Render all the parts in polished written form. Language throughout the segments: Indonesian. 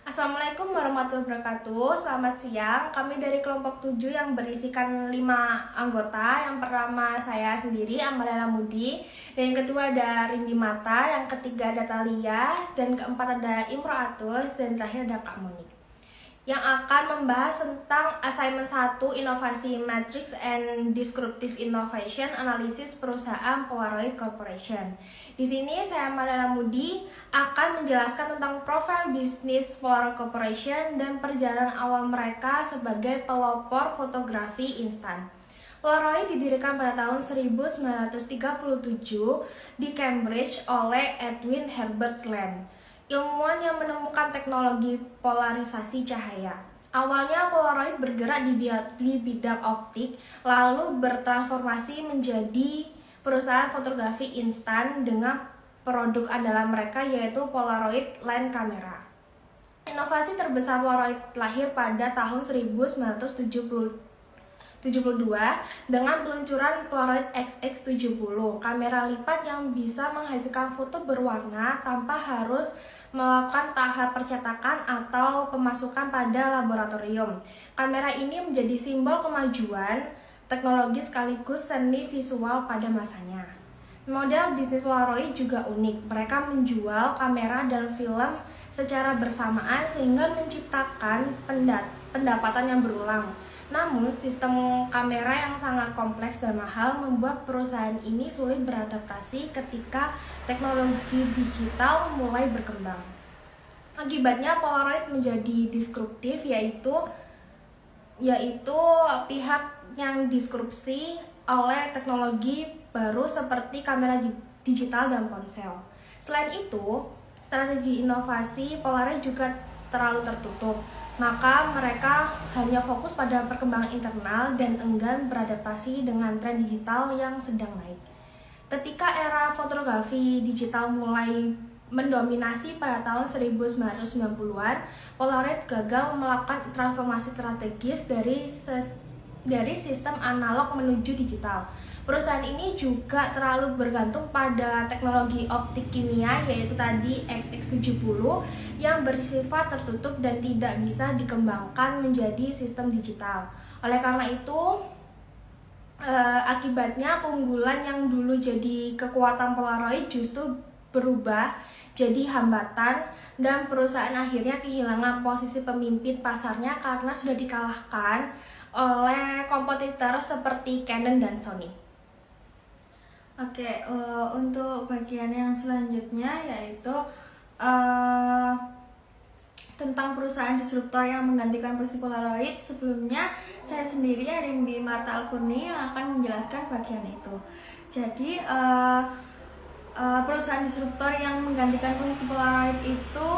Assalamualaikum warahmatullahi wabarakatuh. Selamat siang. Kami dari kelompok 7 yang berisikan 5 anggota. Yang pertama saya sendiri, Amalia Lamudi. Dan yang kedua ada Rindi Mata. Yang ketiga ada Talia. Dan keempat ada Imro Atul. Dan terakhir ada Kak Monik, yang akan membahas tentang assignment 1 Inovasi Matrix and Disruptive Innovation Analisis Perusahaan Polaroid Corporation. Di sini saya Amalia Lamudi akan menjelaskan tentang profil bisnis Polaroid Corporation dan perjalanan awal mereka sebagai pelopor fotografi instan. Polaroid didirikan pada tahun 1937 di Cambridge oleh Edwin Herbert Land, ilmuwan yang menemukan teknologi polarisasi cahaya. Awalnya Polaroid bergerak di bidang optik, lalu bertransformasi menjadi perusahaan fotografi instan dengan produk andalan mereka yaitu Polaroid Line Camera. Inovasi terbesar Polaroid lahir pada tahun 1972 dengan peluncuran Polaroid XX70, kamera lipat yang bisa menghasilkan foto berwarna tanpa harus melakukan tahap percetakan atau pemasukan pada laboratorium. Kamera ini menjadi simbol kemajuan teknologi sekaligus seni visual pada masanya. Model bisnis Polaroid juga unik. Mereka menjual kamera dan film secara bersamaan sehingga menciptakan pendapatan yang berulang. Namun, sistem kamera yang sangat kompleks dan mahal membuat perusahaan ini sulit beradaptasi ketika teknologi digital mulai berkembang. Akibatnya, Polaroid menjadi disruptif, yaitu pihak yang disrupsi oleh teknologi baru seperti kamera digital dan ponsel. Selain itu, strategi inovasi Polaroid juga terlalu tertutup. Maka mereka hanya fokus pada perkembangan internal dan enggan beradaptasi dengan tren digital yang sedang naik. Ketika era fotografi digital mulai mendominasi pada tahun 1990-an, Polaroid gagal melakukan transformasi strategis dari sistem analog menuju digital. Perusahaan ini juga terlalu bergantung pada teknologi optik kimia yaitu tadi XX70 yang bersifat tertutup dan tidak bisa dikembangkan menjadi sistem digital. Oleh karena itu, akibatnya keunggulan yang dulu jadi kekuatan Polaroid justru berubah jadi hambatan dan perusahaan akhirnya kehilangan posisi pemimpin pasarnya karena sudah dikalahkan oleh kompetitor seperti Canon dan Sony. Untuk bagian yang selanjutnya yaitu tentang perusahaan disruptor yang menggantikan posisi Polaroid. Sebelumnya saya sendiri Rindi Marta Alkurni yang akan menjelaskan bagian itu. Jadi perusahaan disruptor yang menggantikan posisi Polaroid itu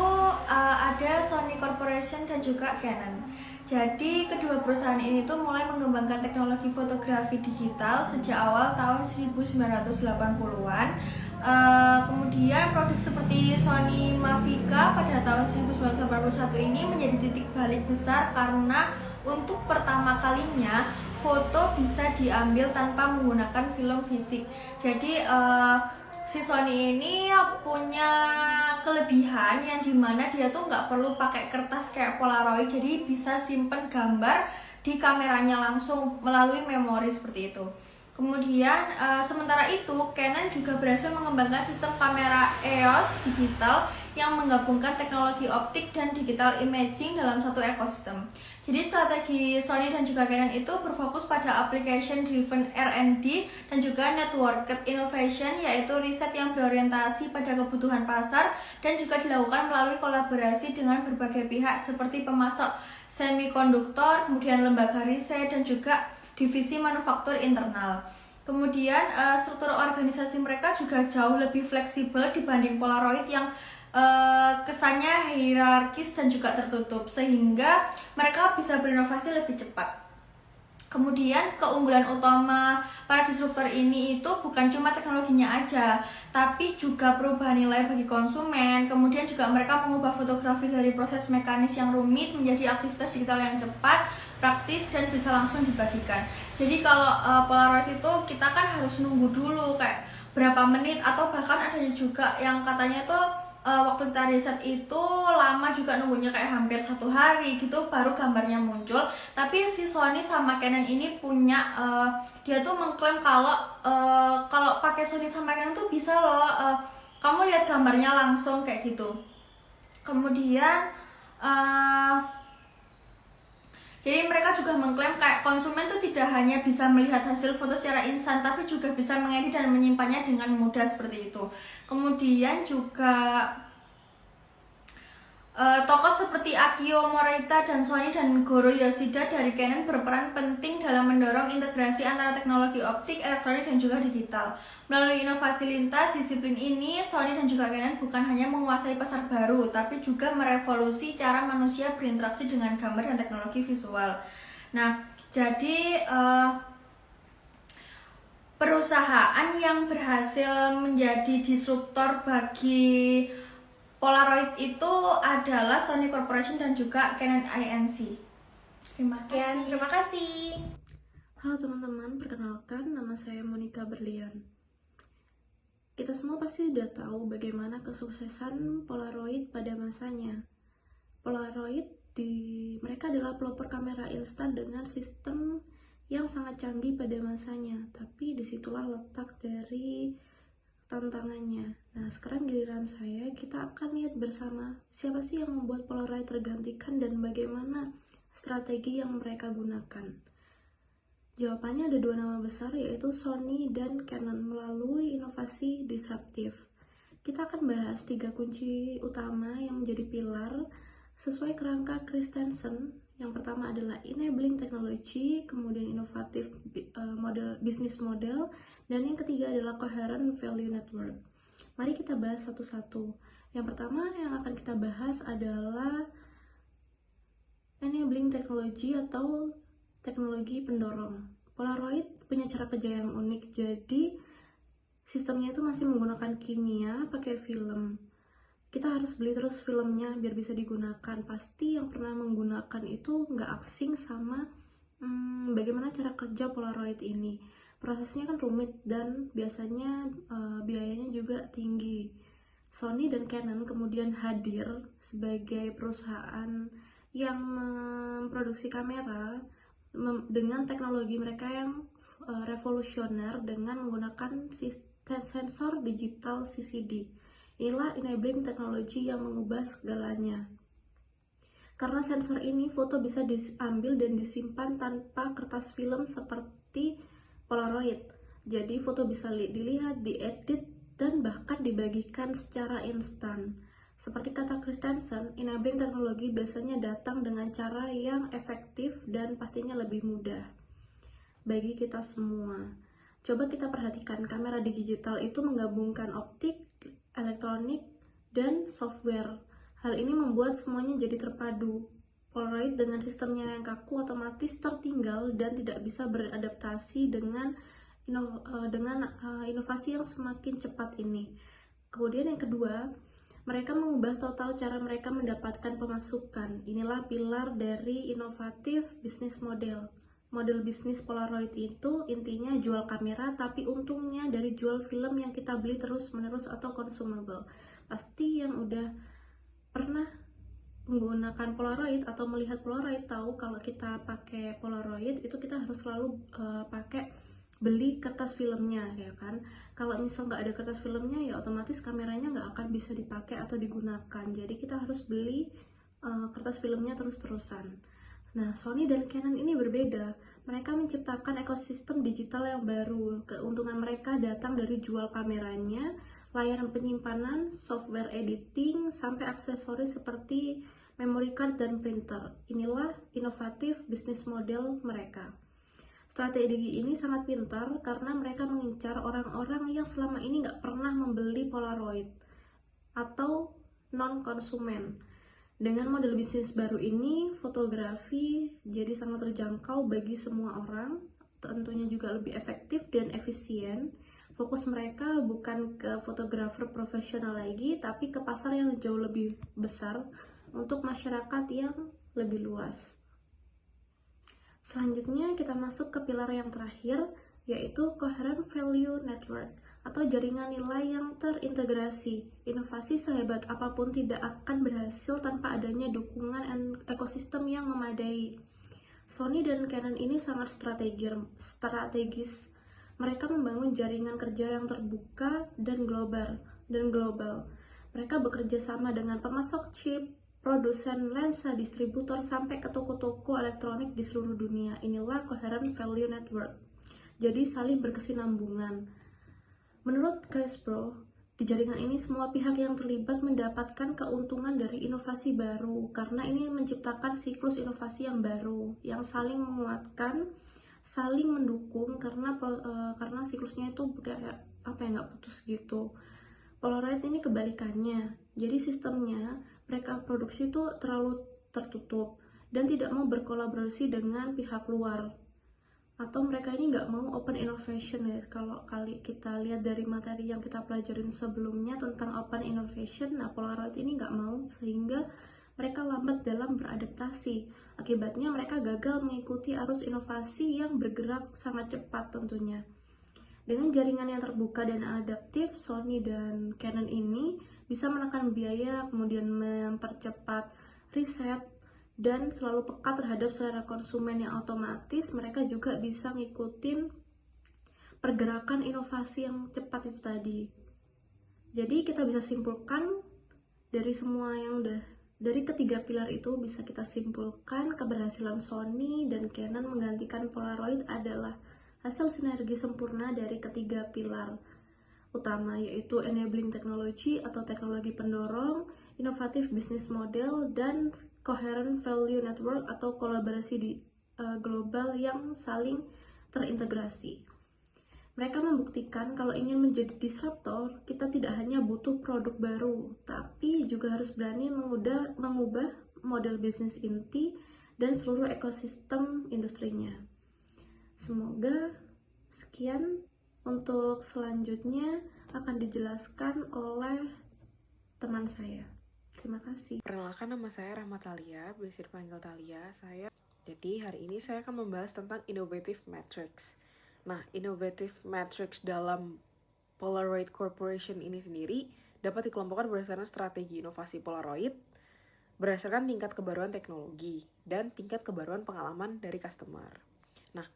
ada Sony Corporation dan juga Canon. Jadi kedua perusahaan ini tuh mulai mengembangkan teknologi fotografi digital sejak awal tahun 1980-an. Kemudian produk seperti Sony Mavica pada tahun 1981 ini menjadi titik balik besar karena untuk pertama kalinya foto bisa diambil tanpa menggunakan film fisik. Jadi si Sony ini punya kelebihan yang dimana dia tuh nggak perlu pakai kertas kayak Polaroid, jadi bisa simpen gambar di kameranya langsung melalui memori seperti itu. Kemudian sementara itu Canon juga berhasil mengembangkan sistem kamera EOS digital yang menggabungkan teknologi optik dan digital imaging dalam satu ekosistem. Jadi strategi Sony dan juga Canon itu berfokus pada application driven R&D dan juga networked innovation, yaitu riset yang berorientasi pada kebutuhan pasar dan juga dilakukan melalui kolaborasi dengan berbagai pihak seperti pemasok semikonduktor, kemudian lembaga riset dan juga divisi manufaktur internal. Kemudian struktur organisasi mereka juga jauh lebih fleksibel dibanding Polaroid yang kesannya hierarkis dan juga tertutup, sehingga mereka bisa berinovasi lebih cepat. Kemudian keunggulan utama para disruptor ini itu bukan cuma teknologinya aja, tapi juga perubahan nilai bagi konsumen. Kemudian juga mereka mengubah fotografi dari proses mekanis yang rumit menjadi aktivitas digital yang cepat, praktis, dan bisa langsung dibagikan. Jadi kalau Polaroid itu kita kan harus nunggu dulu kayak berapa menit, atau bahkan ada juga yang katanya tuh waktu kita riset itu lama juga nunggunya, kayak hampir 1 hari gitu baru gambarnya muncul. Tapi si Sony sama Canon ini punya dia tuh mengklaim kalau pakai Sony sama Canon tuh bisa loh, kamu lihat gambarnya langsung kayak gitu. Kemudian jadi mereka juga mengklaim kayak konsumen tuh tidak hanya bisa melihat hasil foto secara instan, tapi juga bisa mengedit dan menyimpannya dengan mudah seperti itu. Kemudian juga tokoh seperti Akio Morita dan Sony dan Goro Yoshida dari Canon berperan penting dalam mendorong integrasi antara teknologi optik, elektronik, dan juga digital. Melalui inovasi lintas disiplin ini, Sony dan juga Canon bukan hanya menguasai pasar baru, tapi juga merevolusi cara manusia berinteraksi dengan gambar dan teknologi visual. Nah, jadi perusahaan yang berhasil menjadi disruptor bagi Polaroid itu adalah Sony Corporation dan juga Canon INC. Terima kasih. Halo teman-teman, perkenalkan nama saya Monica Berlian. Kita semua pasti udah tahu bagaimana kesuksesan Polaroid pada masanya. Polaroid mereka adalah pelopor kamera instan dengan sistem yang sangat canggih pada masanya, tapi disitulah letak dari tantangannya. Nah, sekarang giliran saya, kita akan lihat bersama siapa sih yang membuat Polaroid tergantikan dan bagaimana strategi yang mereka gunakan. Jawabannya ada 2 nama besar, yaitu Sony dan Canon melalui inovasi disruptif. Kita akan bahas 3 kunci utama yang menjadi pilar sesuai kerangka Christensen. Yang pertama adalah enabling technology, kemudian inovatif business model, dan yang ketiga adalah coherent value network. Mari kita bahas satu-satu. Yang pertama yang akan kita bahas adalah enabling technology atau teknologi pendorong. Polaroid punya cara kerja yang unik, jadi sistemnya itu masih menggunakan kimia pakai film. Kita harus beli terus filmnya biar bisa digunakan. Pasti yang pernah menggunakan itu nggak asing sama bagaimana cara kerja Polaroid ini. Prosesnya kan rumit dan biasanya biayanya juga tinggi. Sony dan Canon kemudian hadir sebagai perusahaan yang memproduksi kamera dengan teknologi mereka yang revolusioner dengan menggunakan sensor digital CCD. Inilah enabling teknologi yang mengubah segalanya. Karena sensor ini, foto bisa diambil dan disimpan tanpa kertas film seperti Polaroid. Jadi foto bisa dilihat, diedit, dan bahkan dibagikan secara instan. Seperti kata Christensen, enabling teknologi biasanya datang dengan cara yang efektif dan pastinya lebih mudah bagi kita semua. Coba kita perhatikan, kamera digital itu menggabungkan optik, elektronik, dan software. Hal ini membuat semuanya jadi terpadu. Polaroid dengan sistemnya yang kaku otomatis tertinggal dan tidak bisa beradaptasi dengan inovasi yang semakin cepat ini. Kemudian yang kedua, mereka mengubah total cara mereka mendapatkan pemasukan. Inilah pilar dari inovatif bisnis model. Model bisnis Polaroid itu intinya jual kamera, tapi untungnya dari jual film yang kita beli terus-menerus atau consumable. Pasti yang udah pernah menggunakan Polaroid atau melihat Polaroid tahu kalau kita pakai Polaroid itu kita harus selalu beli kertas filmnya, ya kan? Kalau misal nggak ada kertas filmnya, ya otomatis kameranya nggak akan bisa dipakai atau digunakan. Jadi kita harus beli kertas filmnya terus-terusan. Nah, Sony dan Canon ini berbeda. Mereka menciptakan ekosistem digital yang baru. Keuntungan mereka datang dari jual kameranya, layanan penyimpanan, software editing, sampai aksesoris seperti memory card dan printer. Inilah inovatif bisnis model mereka. Strategi ini sangat pintar karena mereka mengincar orang-orang yang selama ini nggak pernah membeli Polaroid atau non-konsumen. Dengan model bisnis baru ini, fotografi jadi sangat terjangkau bagi semua orang, tentunya juga lebih efektif dan efisien. Fokus mereka bukan ke fotografer profesional lagi, tapi ke pasar yang jauh lebih besar untuk masyarakat yang lebih luas. Selanjutnya kita masuk ke pilar yang terakhir, yaitu Coherent Value Network atau jaringan nilai yang terintegrasi. Inovasi sehebat apapun tidak akan berhasil tanpa adanya dukungan ekosistem yang memadai. Sony dan Canon ini sangat strategis. Mereka membangun jaringan kerja yang terbuka dan global. Mereka bekerja sama dengan pemasok chip, produsen lensa, distributor, sampai ke toko-toko elektronik di seluruh dunia. Inilah Coherent Value Network. Jadi saling berkesinambungan. Menurut Cresbro, di jaringan ini semua pihak yang terlibat mendapatkan keuntungan dari inovasi baru, karena ini menciptakan siklus inovasi yang baru, yang saling menguatkan, saling mendukung, karena siklusnya itu kayak nggak putus gitu. Polaroid ini kebalikannya, jadi sistemnya mereka produksi itu terlalu tertutup dan tidak mau berkolaborasi dengan pihak luar, atau mereka ini nggak mau open innovation ya. Kalau kita lihat dari materi yang kita pelajarin sebelumnya tentang open innovation, nah Polaroid ini nggak mau, sehingga mereka lambat dalam beradaptasi. Akibatnya mereka gagal mengikuti arus inovasi yang bergerak sangat cepat tentunya. Dengan jaringan yang terbuka dan adaptif, Sony dan Canon ini bisa menekan biaya, kemudian mempercepat riset, dan selalu peka terhadap selera konsumen yang otomatis. Mereka juga bisa ngikutin pergerakan inovasi yang cepat itu tadi. Jadi kita bisa simpulkan dari semua yang dari ketiga pilar itu, bisa kita simpulkan keberhasilan Sony dan Canon menggantikan Polaroid adalah hasil sinergi sempurna dari ketiga pilar utama, yaitu enabling technology atau teknologi pendorong, inovatif business model, dan coherent value network atau kolaborasi global yang saling terintegrasi. Mereka membuktikan kalau ingin menjadi disruptor, kita tidak hanya butuh produk baru, tapi juga harus berani mengubah model bisnis inti dan seluruh ekosistem industrinya. Semoga sekian. Untuk selanjutnya akan dijelaskan oleh teman saya. Terima kasih. Perkenalkan, nama saya Rahmat Thalia, biasa dipanggil Thalia. Jadi hari ini saya akan membahas tentang innovative matrix. Nah, innovative matrix dalam Polaroid Corporation ini sendiri dapat dikelompokkan berdasarkan strategi inovasi Polaroid, berdasarkan tingkat kebaruan teknologi, dan tingkat kebaruan pengalaman dari customer. Nah,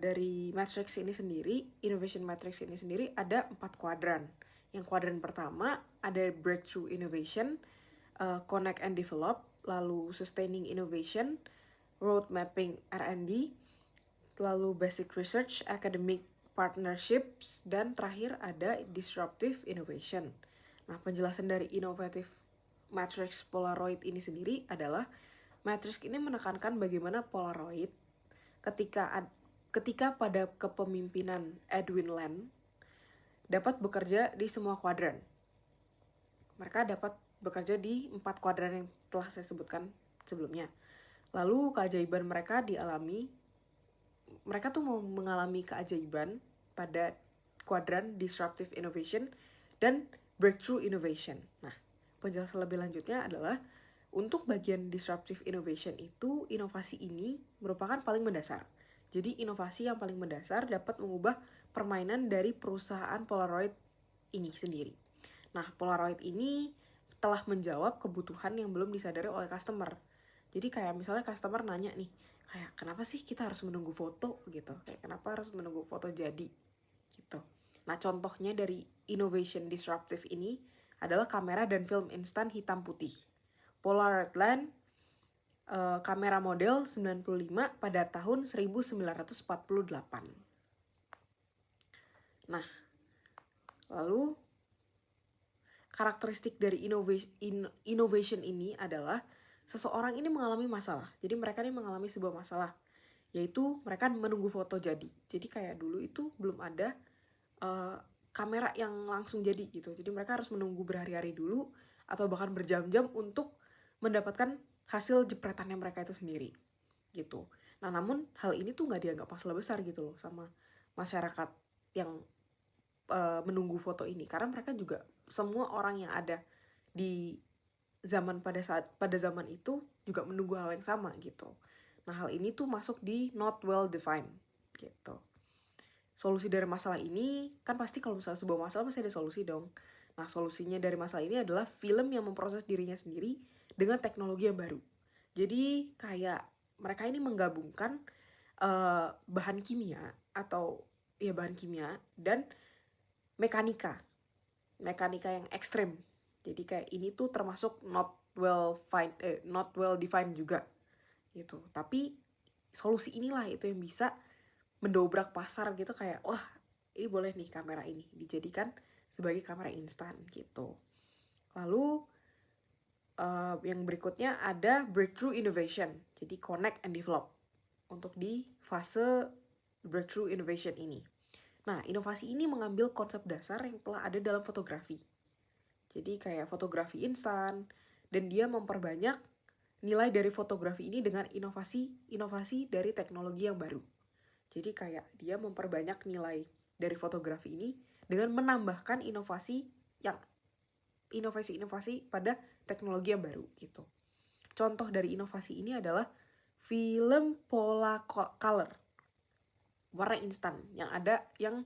dari matrix ini sendiri, innovation matrix ini sendiri ada 4 kuadran. Yang kuadran pertama ada breakthrough innovation, connect and develop, lalu sustaining innovation, road mapping R&D, lalu basic research, academic partnerships, dan terakhir ada disruptive innovation. Nah, penjelasan dari innovative matrix Polaroid ini sendiri adalah matrix ini menekankan bagaimana Polaroid ketika pada kepemimpinan Edwin Land dapat bekerja di semua kuadran. Mereka dapat bekerja di 4 kuadran yang telah saya sebutkan sebelumnya. Lalu keajaiban mereka mereka tuh mau mengalami keajaiban pada kuadran disruptive innovation dan breakthrough innovation. Nah, penjelasan lebih lanjutnya adalah untuk bagian disruptive innovation itu, inovasi ini merupakan paling mendasar. Jadi inovasi yang paling mendasar dapat mengubah permainan dari perusahaan Polaroid ini sendiri. Nah, Polaroid ini telah menjawab kebutuhan yang belum disadari oleh customer. Jadi kayak misalnya customer nanya nih, kayak kenapa sih kita harus menunggu foto gitu? Kayak kenapa harus menunggu foto jadi gitu. Nah, contohnya dari innovation disruptive ini adalah kamera dan film instan hitam putih. Polaroid Land kamera model 95 pada tahun 1948. Nah, lalu karakteristik dari innovation ini adalah seseorang ini mengalami masalah. Jadi mereka ini mengalami sebuah masalah, yaitu mereka menunggu foto jadi. Jadi kayak dulu itu belum ada kamera yang langsung jadi gitu. Jadi mereka harus menunggu berhari-hari dulu atau bahkan berjam-jam untuk mendapatkan hasil jepretannya mereka itu sendiri gitu. Nah, namun hal ini tuh nggak dianggap masalah besar gitu loh sama masyarakat yang menunggu foto ini, karena mereka juga semua orang yang ada di pada zaman itu juga menunggu hal yang sama gitu. Nah, hal ini tuh masuk di not well defined gitu. solusi dari masalah ini, kan pasti kalau misalnya sebuah masalah pasti ada solusi dong. Nah, solusinya dari masalah ini adalah film yang memproses dirinya sendiri dengan teknologi yang baru. Jadi kayak mereka ini menggabungkan bahan kimia atau ya bahan kimia dan mekanika yang ekstrem. Jadi kayak ini tuh termasuk not well defined juga gitu. Tapi solusi inilah itu yang bisa mendobrak pasar gitu, kayak wah ini boleh nih kamera ini dijadikan sebagai kamera instan gitu. Lalu yang berikutnya ada breakthrough innovation, jadi connect and develop untuk di fase breakthrough innovation ini. Nah, inovasi ini mengambil konsep dasar yang telah ada dalam fotografi. Jadi kayak fotografi instan, dan dia memperbanyak nilai dari fotografi ini dengan inovasi dari teknologi yang baru. Jadi kayak dia memperbanyak nilai dari fotografi ini dengan menambahkan inovasi pada teknologi yang baru gitu. Contoh dari inovasi ini adalah film Polacolor warna instan yang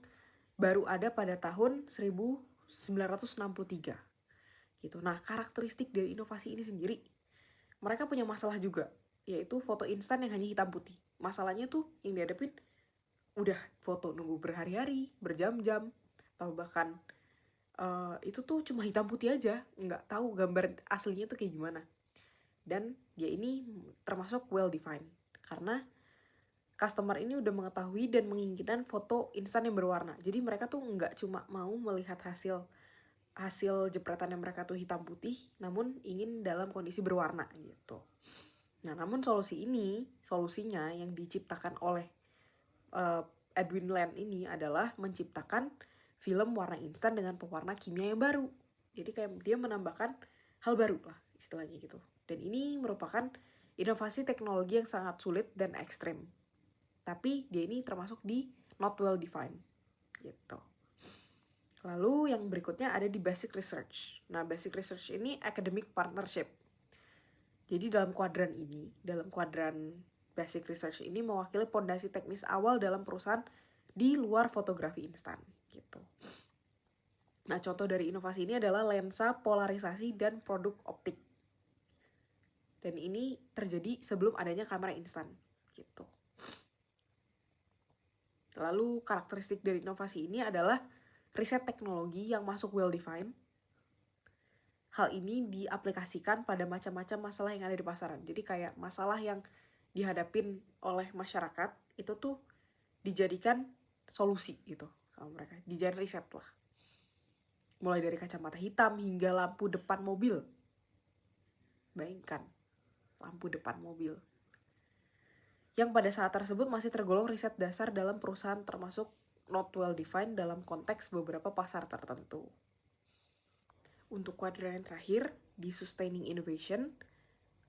baru ada pada tahun 1963 gitu. Nah, karakteristik dari inovasi ini sendiri, mereka punya masalah juga, yaitu foto instan yang hanya hitam putih. Masalahnya tuh yang dihadapin udah foto nunggu berhari-hari, berjam-jam, atau bahkan itu tuh cuma hitam putih aja, nggak tahu gambar aslinya tuh kayak gimana. Dan dia ini termasuk well defined karena customer ini udah mengetahui dan menginginkan foto instan yang berwarna. Jadi mereka tuh nggak cuma mau melihat hasil jepretan yang mereka tuh hitam putih, namun ingin dalam kondisi berwarna gitu. Nah, namun solusinya yang diciptakan oleh Edwin Land ini adalah menciptakan film warna instan dengan pewarna kimia yang baru. Jadi kayak dia menambahkan hal baru lah istilahnya gitu. Dan ini merupakan inovasi teknologi yang sangat sulit dan ekstrem. Tapi dia ini termasuk di not well defined gitu. Lalu yang berikutnya ada di basic research. Nah, basic research ini academic partnership. Jadi dalam kuadran basic research ini mewakili fondasi teknis awal dalam perusahaan di luar fotografi instan gitu. Nah, contoh dari inovasi ini adalah lensa polarisasi dan produk optik. Dan ini terjadi sebelum adanya kamera instan gitu. Lalu karakteristik dari inovasi ini adalah riset teknologi yang masuk well defined. Hal ini diaplikasikan pada macam-macam masalah yang ada di pasaran. Jadi kayak masalah yang dihadapin oleh masyarakat itu tuh dijadikan solusi gitu sama mereka. Dijadikan riset lah. Mulai dari kacamata hitam hingga lampu depan mobil. Bayangkan, lampu depan mobil. Yang pada saat tersebut masih tergolong riset dasar dalam perusahaan termasuk not well defined dalam konteks beberapa pasar tertentu. Untuk kuadran yang terakhir, di Sustaining Innovation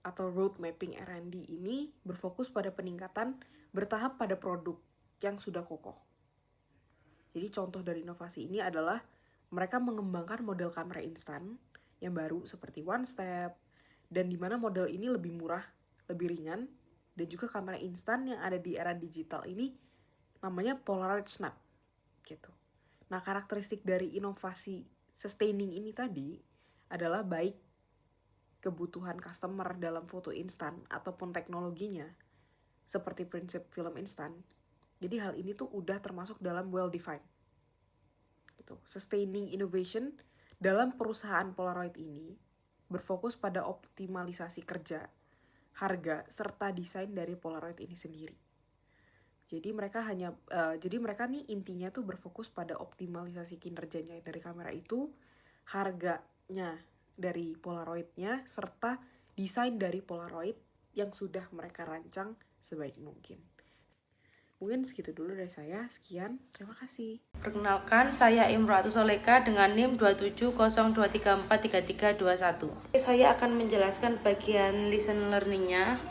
atau Road Mapping R&D ini berfokus pada peningkatan bertahap pada produk yang sudah kokoh. Jadi contoh dari inovasi ini adalah mereka mengembangkan model kamera instan yang baru seperti One Step, dan di mana model ini lebih murah, lebih ringan, dan juga kamera instan yang ada di era digital ini namanya Polaroid Snap gitu. Nah, karakteristik dari inovasi sustaining ini tadi adalah baik kebutuhan customer dalam foto instan ataupun teknologinya seperti prinsip film instan. Jadi hal ini tuh udah termasuk dalam well defined. Gitu. Sustaining innovation dalam perusahaan Polaroid ini berfokus pada optimalisasi kerja, harga, serta desain dari Polaroid ini sendiri. Jadi mereka nih intinya tuh berfokus pada optimalisasi kinerjanya dari kamera itu, harganya dari Polaroidnya, serta desain dari Polaroid yang sudah mereka rancang sebaik mungkin. Mungkin segitu dulu dari saya. Sekian, terima kasih. Perkenalkan, saya Imro'atul Soleka dengan NIM 27023433321. Saya akan menjelaskan bagian lesson learning-nya.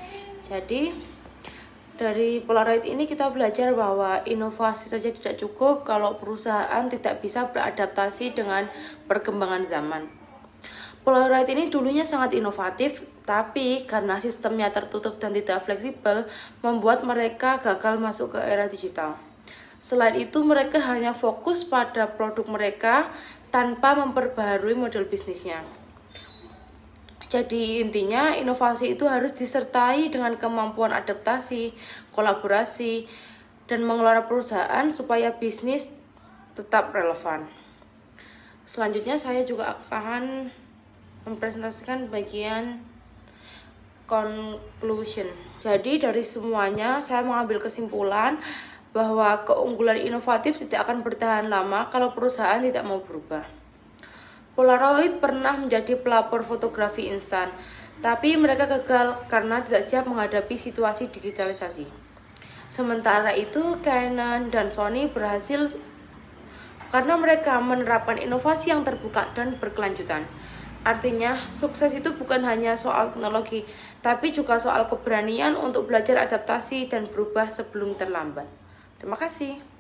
Jadi, dari Polaroid ini kita belajar bahwa inovasi saja tidak cukup kalau perusahaan tidak bisa beradaptasi dengan perkembangan zaman. Polaroid ini dulunya sangat inovatif, tapi karena sistemnya tertutup dan tidak fleksibel, membuat mereka gagal masuk ke era digital. Selain itu, mereka hanya fokus pada produk mereka tanpa memperbaharui model bisnisnya. Jadi intinya inovasi itu harus disertai dengan kemampuan adaptasi, kolaborasi, dan mengelola perusahaan supaya bisnis tetap relevan. Selanjutnya saya juga akan mempresentasikan bagian conclusion. Jadi dari semuanya saya mengambil kesimpulan bahwa keunggulan inovatif tidak akan bertahan lama kalau perusahaan tidak mau berubah. Polaroid pernah menjadi pelapor fotografi instan, tapi mereka gagal karena tidak siap menghadapi situasi digitalisasi. Sementara itu, Canon dan Sony berhasil karena mereka menerapkan inovasi yang terbuka dan berkelanjutan. Artinya, sukses itu bukan hanya soal teknologi, tapi juga soal keberanian untuk belajar adaptasi dan berubah sebelum terlambat. Terima kasih.